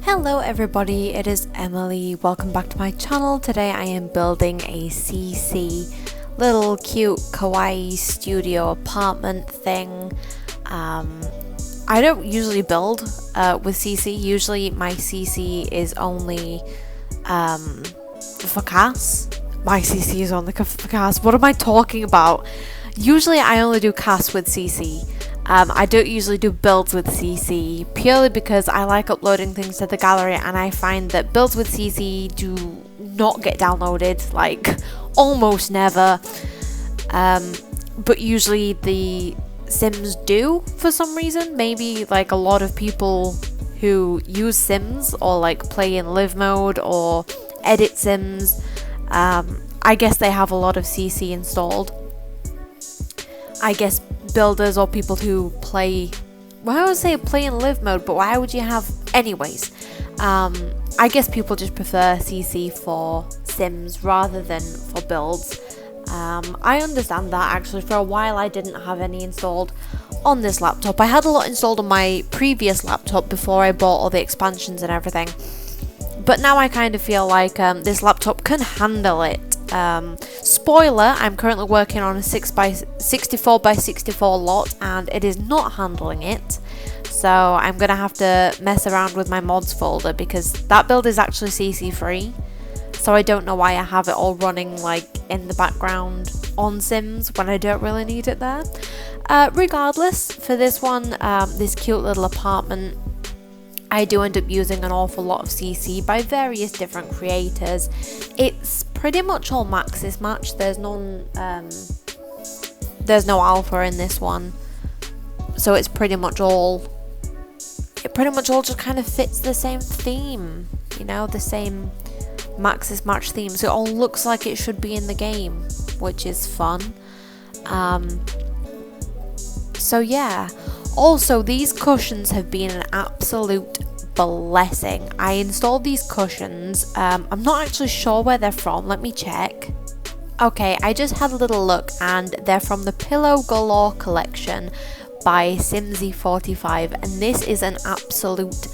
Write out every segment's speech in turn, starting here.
Hello everybody, it is Emily. Welcome back to my channel. Today I am building a CC little cute Kawaii Studio apartment thing. I don't usually build with CC. Usually my CC is only for CAS. My CC is only for CAS. What am I talking about? Usually I only do CAS with CC. I don't usually do builds with CC purely because I like uploading things to the gallery, and I find that builds with CC do not get downloaded, like almost never. But usually the Sims do for some reason. Maybe like a lot of people who use Sims or like play in live mode or edit Sims, I guess they have a lot of CC installed. I guess builders or people who play, well, I would say play in live mode, but why would you have, anyways, I guess people just prefer CC for Sims rather than for builds. I understand that. Actually, for a while I didn't have any installed on this laptop. I had a lot installed on my previous laptop before I bought all the expansions and everything, but now I kind of feel like this laptop can handle it. Spoiler, I'm currently working on a 64x64 lot and it is not handling it, so I'm gonna have to mess around with my mods folder because that build is actually CC free, so I don't know why I have it all running like in the background on Sims when I don't really need it there. Regardless, for this one, this cute little apartment, I do end up using an awful lot of CC by various different creators. It's pretty much all Maxis match. There's no alpha in this one, so it's pretty much all. It pretty much all just kind of fits the same theme, you know, the same Maxis match theme. So it all looks like it should be in the game, which is fun. So yeah. Also, these cushions have been an absolute blessing. I installed these cushions. I'm not actually sure where they're from. Let me check. Okay, I just had a little look and they're from the Pillow Galore collection by Simsy45, and this is an absolute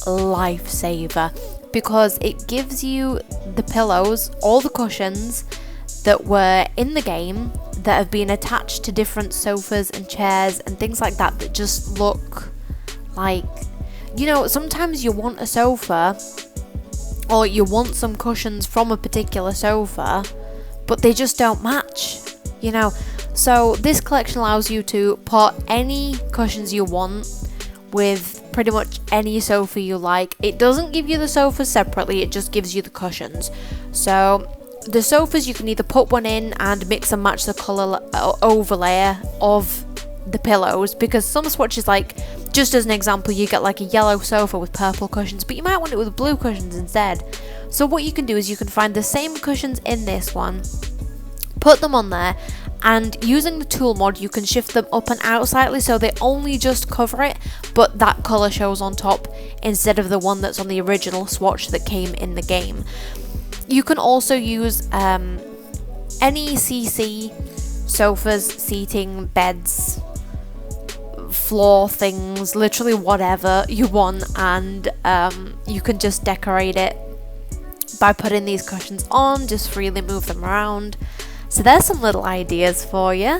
lifesaver because it gives you the pillows, all the cushions that were in the game that have been attached to different sofas and chairs and things like that that just look like, you know, sometimes you want a sofa or you want some cushions from a particular sofa but they just don't match, you know. So this collection allows you to put any cushions you want with pretty much any sofa you like. It doesn't give you the sofas separately, it just gives you the cushions. So the sofas, you can either put one in and mix and match the colour overlay of the pillows, because some swatches, like, just as an example, you get like a yellow sofa with purple cushions, but you might want it with blue cushions instead. So what you can do is you can find the same cushions in this one, put them on there, and using the tool mod you can shift them up and out slightly so they only just cover it, but that colour shows on top instead of the one that's on the original swatch that came in the game. You can also use any CC, sofas, seating, beds, floor things, literally whatever you want, and you can just decorate it by putting these cushions on, just freely move them around. So there's some little ideas for you.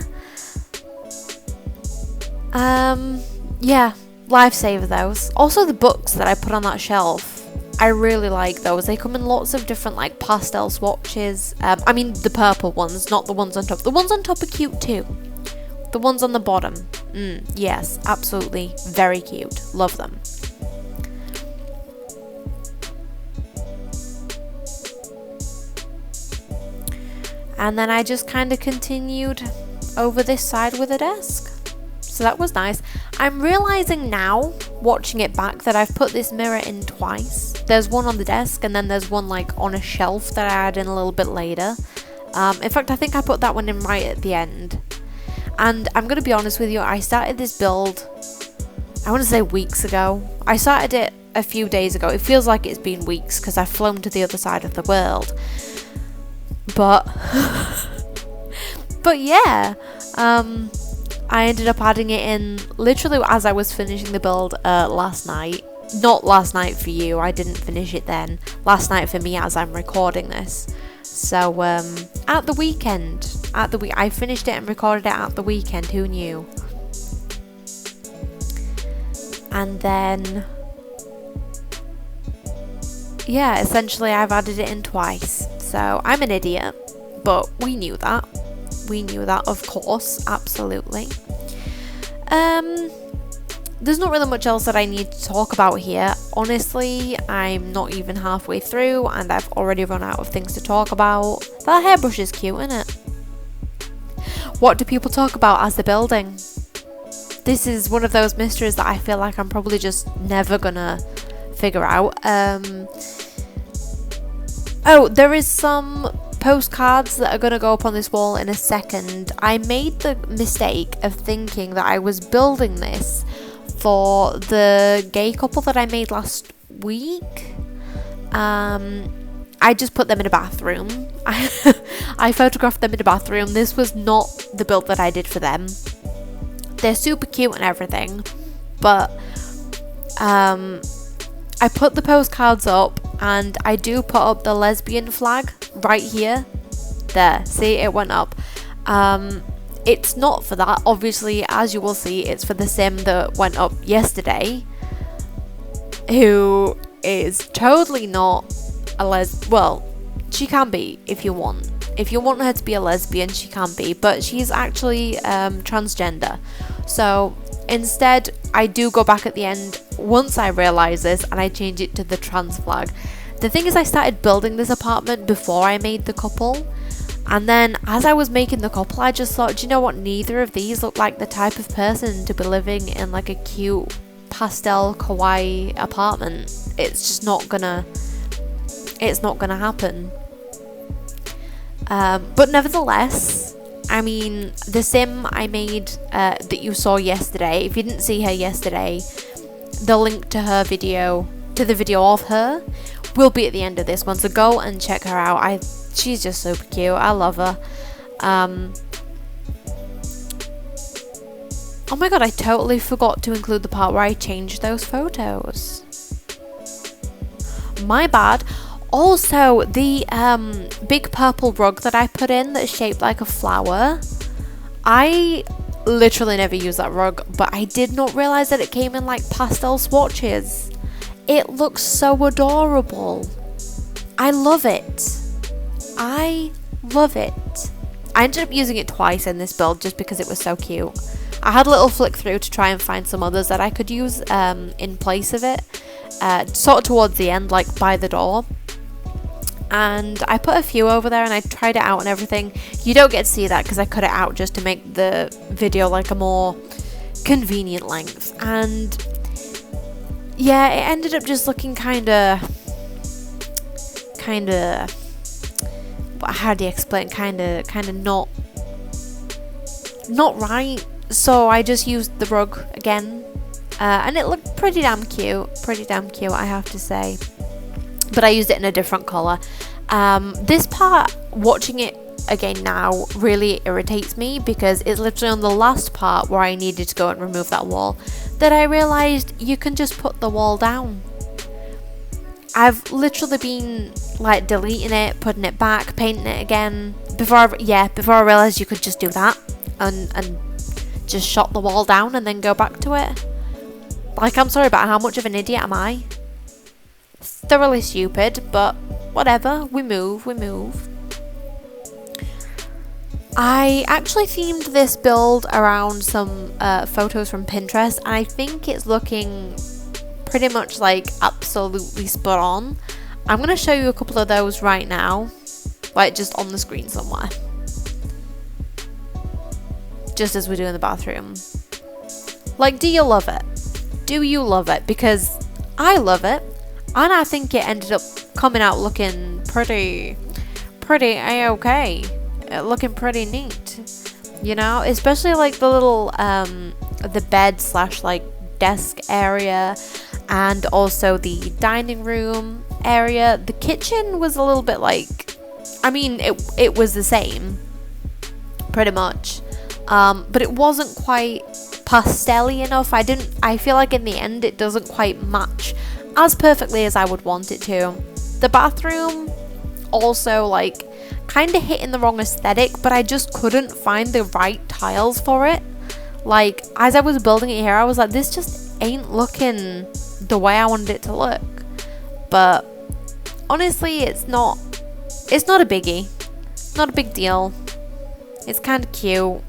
Yeah, lifesaver those. Also the books that I put on that shelf, I really like those. They come in lots of different like pastel swatches. I mean the purple ones, not the ones on top. The ones on top are cute too. The ones on the bottom, yes, absolutely, very cute. Love them. And then I just kind of continued over this side with a desk. So that was nice. I'm realizing now, watching it back, that I've put this mirror in twice. There's one on the desk and then there's one like on a shelf that I add in a little bit later. In fact, I think I put that one in right at the end. And I'm going to be honest with you, I started this build, I want to say weeks ago. I started it a few days ago. It feels like it's been weeks because I've flown to the other side of the world. But yeah, I ended up adding it in literally as I was finishing the build last night. not last night for you, I didn't finish it then. Last night for me as I'm recording this. So at the weekend, I finished it and recorded it at the weekend. Who knew? And then, yeah, essentially I've added it in twice. So I'm an idiot, but we knew that. We knew that, of course, absolutely. There's not really much else that I need to talk about here. Honestly, I'm not even halfway through and I've already run out of things to talk about. That hairbrush is cute, isn't it? What do people talk about as they're building? This is one of those mysteries that I feel like I'm probably just never gonna figure out. Oh, there is some postcards that are going to go up on this wall in a second. I made the mistake of thinking that I was building this for the gay couple that I made last week. I just put them in a bathroom. I photographed them in a bathroom. This was not the build that I did for them. They're super cute and everything, but I put the postcards up, and I do put up the lesbian flag right here. There, see, it went up. It's not for that, obviously, as you will see. It's for the sim that went up yesterday, who is totally not a well, she can be if you want. If you want her to be a lesbian, she can be, but she's actually transgender. So instead, I do go back at the end once I realise this, and I change it to the trans flag. The thing is, I started building this apartment before I made the couple, and then as I was making the couple, I just thought, do you know what, neither of these look like the type of person to be living in like a cute pastel kawaii apartment. It's just not gonna happen. But nevertheless, I mean, the sim I made that you saw yesterday, if you didn't see her yesterday, the link to her video, to the video of her, will be at the end of this one, so go and check her out. She's just super cute. I love her. Oh my god, I totally forgot to include the part where I changed those photos. My bad. Also, the big purple rug that I put in that's shaped like a flower, I literally never use that rug, but I did not realise that it came in like pastel swatches. It looks so adorable. I love it. I love it. I ended up using it twice in this build just because it was so cute. I had a little flick through to try and find some others that I could use in place of it, sort of towards the end, like by the door. And I put a few over there and I tried it out and everything. You don't get to see that because I cut it out just to make the video like a more convenient length. And yeah, it ended up just looking kind of, how do you explain, kind of not right. So I just used the rug again, and it looked pretty damn cute, I have to say. But I used it in a different colour. This part, watching it again now, really irritates me because it's literally on the last part where I needed to go and remove that wall that I realised you can just put the wall down. I've literally been like deleting it, putting it back, painting it again before I realised you could just do that and just shot the wall down and then go back to it. Like, I'm sorry, but how much of an idiot am I? Thoroughly stupid, but whatever, we move. I actually themed this build around some photos from Pinterest, and I think it's looking pretty much like absolutely spot on. I'm going to show you a couple of those right now, like just on the screen somewhere, just as we do in the bathroom. Like, do you love it? Do you love it? Because I love it. And I think it ended up coming out looking pretty a-okay. Looking pretty neat, you know, especially like the little the bed / like desk area, and also the dining room area. The kitchen was a little bit like, I mean, it was the same pretty much. but it wasn't quite pastel-y enough. I feel like in the end it doesn't quite match as perfectly as I would want it to. The bathroom also like kind of hit in the wrong aesthetic, but I just couldn't find the right tiles for it. Like, as I was building it here, I was like, this just ain't looking the way I wanted it to look. But honestly, it's not a biggie. Not a big deal. It's kind of cute.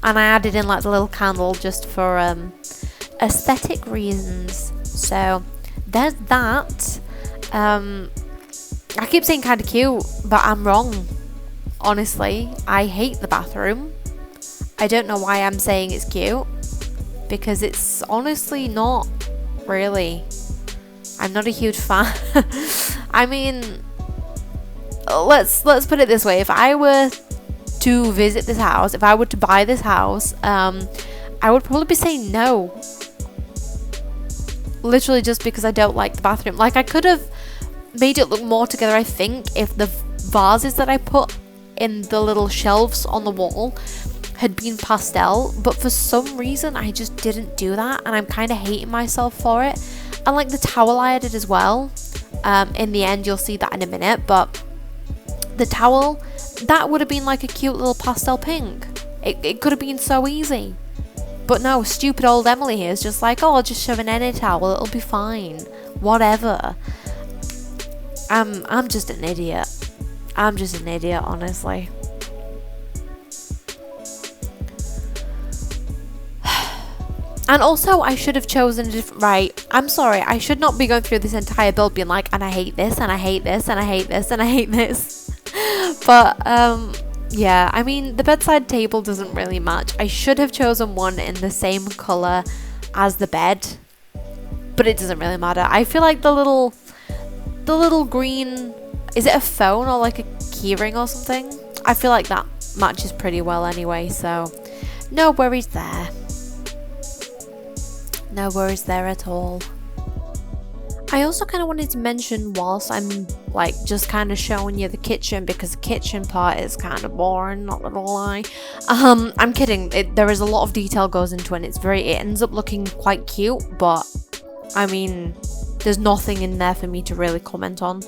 And I added in like the little candle just for aesthetic reasons. So there's that. I keep saying kind of cute, but I'm wrong. Honestly, I hate the bathroom. I don't know why I'm saying it's cute, because it's honestly not really. I'm not a huge fan. I mean, let's put it this way. If I were to visit this house, if I were to buy this house, I would probably be saying no. Literally just because I don't like the bathroom. Like, I could have made it look more together, I think, if the vases that I put in the little shelves on the wall had been pastel, but for some reason I just didn't do that, and I'm kind of hating myself for it. And like the towel I added as well, in the end you'll see that in a minute, but the towel, that would have been like a cute little pastel pink. It could have been so easy. But no, stupid old Emily here is just like, oh, I'll just shove in any towel, it'll be fine. Whatever. I'm just an idiot. I'm just an idiot, honestly. And also, I should have chosen a different... Right, I'm sorry. I should not be going through this entire build being like, and I hate this, and I hate this, and I hate this, and I hate this. But, yeah, I mean, the bedside table doesn't really match. I should have chosen one in the same colour as the bed. But it doesn't really matter. I feel like the little green... Is it a phone or like a keyring or something? I feel like that matches pretty well anyway, so no worries there. No worries there at all. I also kind of wanted to mention, whilst I'm like just kind of showing you the kitchen, because the kitchen part is kind of boring, not gonna lie. I'm kidding. There is a lot of detail goes into it, and it ends up looking quite cute, but I mean, there's nothing in there for me to really comment on.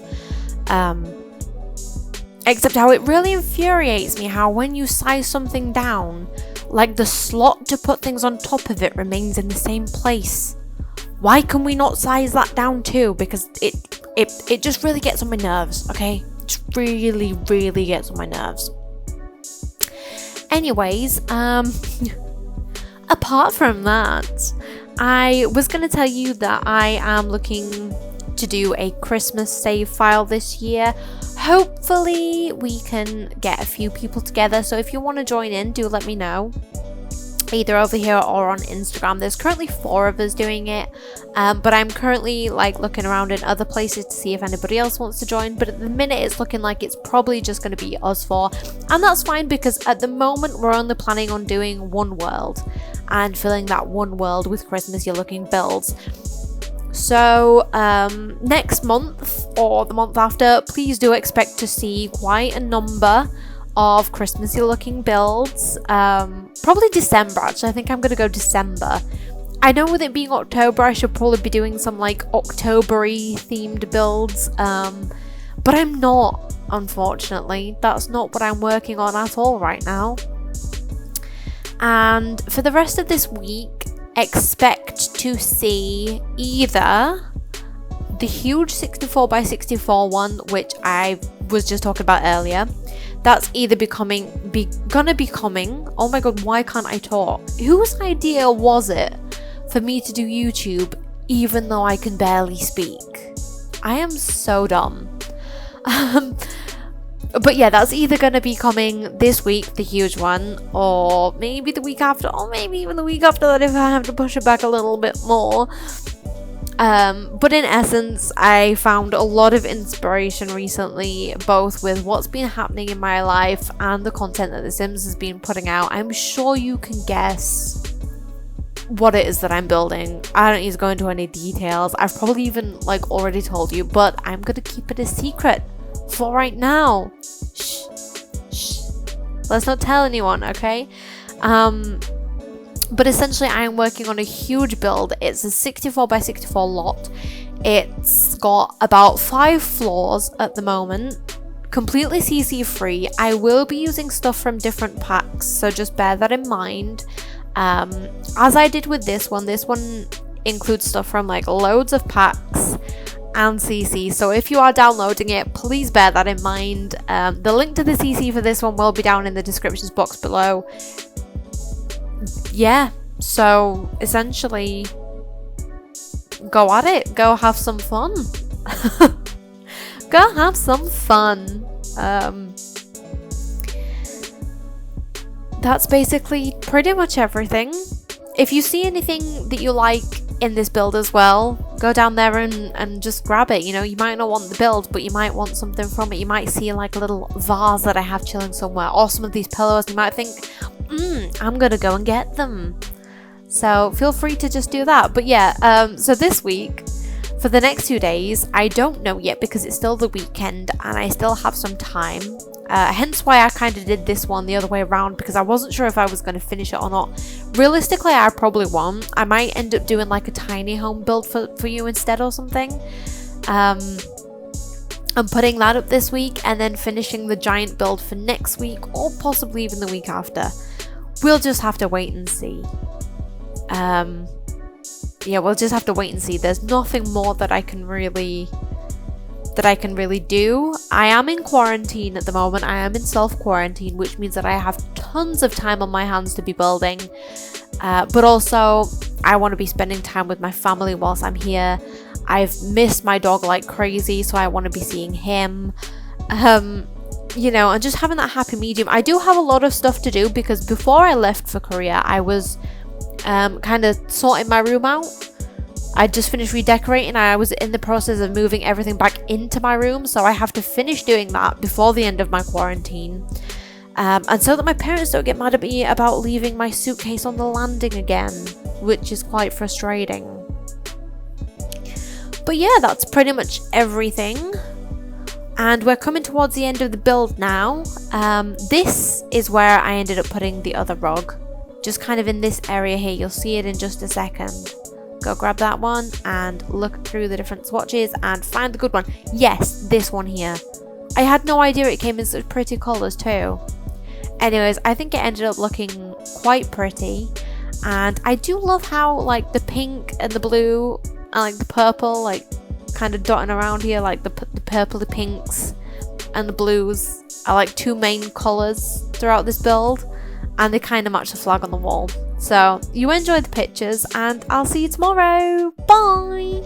Except how it really infuriates me how when you size something down, like the slot to put things on top of it remains in the same place. Why can we not size that down too? Because it just really gets on my nerves, okay? It just really, really gets on my nerves. Anyways, apart from that, I was going to tell you that I am looking to do a Christmas save file this year. Hopefully we can get a few people together, so if you want to join in, do let me know, either over here or on Instagram. There's currently 4 of us doing it, but I'm currently like looking around in other places to see if anybody else wants to join, but at the minute it's looking like it's probably just going to be us 4, and that's fine, because at the moment we're only planning on doing one world and filling that one world with Christmassy looking builds. So next month or the month after, please do expect to see quite a number of Christmassy looking builds. Probably December, actually. I think I'm gonna go December. I know with it being October, I should probably be doing some like October-y themed builds, but I'm not, unfortunately. That's not what I'm working on at all right now. And for the rest of this week, expect to see either the huge 64x64 one, which I was just talking about earlier. That's either gonna be coming. Oh my god, why can't I talk? Whose idea was it for me to do YouTube even though I can barely speak? I am so dumb. But yeah, that's either going to be coming this week, the huge one, or maybe the week after, or maybe even the week after that if I have to push it back a little bit more. But in essence, I found a lot of inspiration recently, both with what's been happening in my life and the content that The Sims has been putting out. I'm sure you can guess what it is that I'm building. I don't need to go into any details. I've probably even like already told you, but I'm going to keep it a secret for right now. Shh. Let's not tell anyone, okay? But essentially I am working on a huge build. It's a 64 by 64 lot. It's got about 5 floors at the moment, completely CC free. I will be using stuff from different packs, so just bear that in mind. As I did with this one includes stuff from like loads of packs and CC, so if you are downloading it, please bear that in mind. The link to the CC for this one will be down in the descriptions box below. Yeah, so essentially go at it, go have some fun. Go have some fun. That's basically pretty much everything. If you see anything that you like in this build as well, go down there and just grab it. You know, you might not want the build, but you might want something from it. You might see like a little vase that I have chilling somewhere, or some of these pillows. You might think, I'm gonna go and get them. So feel free to just do that. But yeah, so this week, for the next 2 days, I don't know yet because it's still the weekend and I still have some time. Hence why I kind of did this one the other way around, because I wasn't sure if I was going to finish it or not. Realistically, I probably won't. I might end up doing like a tiny home build for you instead or something. I'm putting that up this week and then finishing the giant build for next week, or possibly even the week after. We'll just have to wait and see. Yeah, we'll just have to wait and see. There's nothing more that I can really do. I am in quarantine at the moment. I am in self-quarantine, which means that I have tons of time on my hands to be building. But also, I want to be spending time with my family whilst I'm here. I've missed my dog like crazy, so I want to be seeing him. You know, and just having that happy medium. I do have a lot of stuff to do because before I left for Korea, I was kind of sorting my room out. I just finished redecorating. I was in the process of moving everything back into my room, so I have to finish doing that before the end of my quarantine. And so that my parents don't get mad at me about leaving my suitcase on the landing again, which is quite frustrating. But yeah, that's pretty much everything. And we're coming towards the end of the build now. This is where I ended up putting the other rug. Just kind of in this area here. You'll see it in just a second. Go grab that one and look through the different swatches and find the good one. Yes, this one here. I had no idea it came in such pretty colours too. Anyways, I think it ended up looking quite pretty. And I do love how like the pink and the blue and like the purple like kind of dotting around here, like the purpley pinks and the blues are like 2 main colours throughout this build, and they kind of match the flag on the wall. So you enjoy the pictures and I'll see you tomorrow. Bye!